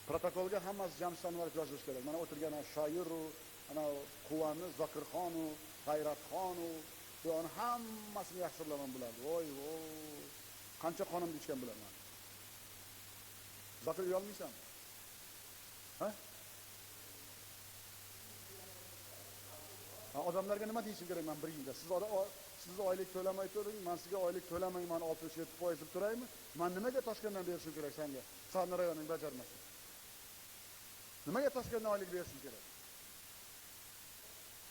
Protokolga hammasi Jamshidlar yozish kerak. Mana o'tirgan shoiru, ana Quvani, Zokirxonu, G'ayratxonu, bularni hammasini yaxshi bilaman bularni. Voy, qancha qonimni ichgan bilaman. Zokir uyolmaysan? Ha? Odamlarga nima deyishim kerak men biringda? Siz oylik to'lamay turing, men sizga oylik to'lamayman 67% deb turaymi? Men nimaga Toshkentdan berishim kerak senga? Sani rayoning bajarmasa. Nimaga Toshkentdan oylik berishim kerak?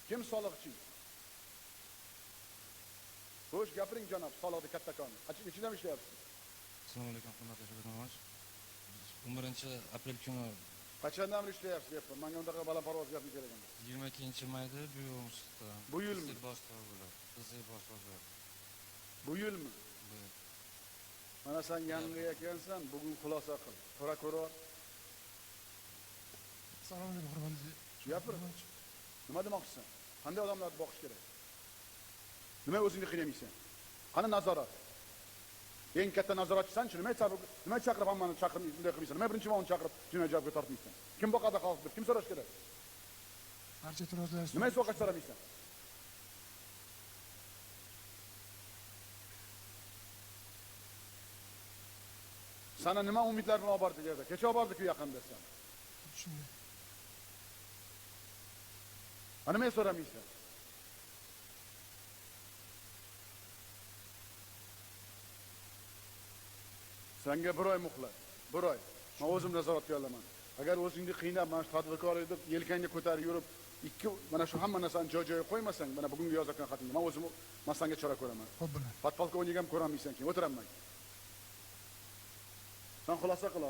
Kim soliqchi? Xo'sh, gapiring janob, soliqni kattakoni. Ichida ham ishlayapsiz. Assalomu alaykum, hurmatli shogirdlar. 11-aprel kuni qachondan beri ishlayapsiz deyapman. Menga undaqa balandparvoz gapni kerak emas. 22-mayda bu yilda. Bu yilmi? Boshqa bo'ladi. Bizning boshqa. Bu yilmi? Bu. Mana sen yangi ekansan, bugun xulosa qil. Prokuror. Assalomu alaykum, hurmatli. Gapir. Nima demoqchisan? Qanday odamlarni boqish kerak? Nima o'zingni qiynamaysan? Qani nazorat? Eng katta nazoratchisan-chi, nima chaqirib hammani chaqirib bunday qilmaysan? Nima birinchi o'g'lni chaqirib jinoyat javobga tortmaysan? Kim boqadi xalqni? Kim so'rash kerak? Barcha e'tirozlar. Nima so'qash so'ramaysan? Sana nima umidlar bilan olib bordi yerda? Kecha olib bordi-ku yaqinda sen. Shunday. Ana nima so'ramaysan? Senga bir oy muhlat. Bir oy. Men o'zim nazoratga olaman. Agar o'zingni qiynab, mana shu tadbirkor edib, yelkangga ko'tarib yurib, mana shu hamma narsani joy-joyiga qo'ymasang, mana bugungi yozayotgan xatingni men o'zim masanga chora ko'raman. Xo'p bilan. Patpolka o'ynagam ko'rolmaysan keyin, o'tiramman. Sen xulosa qil,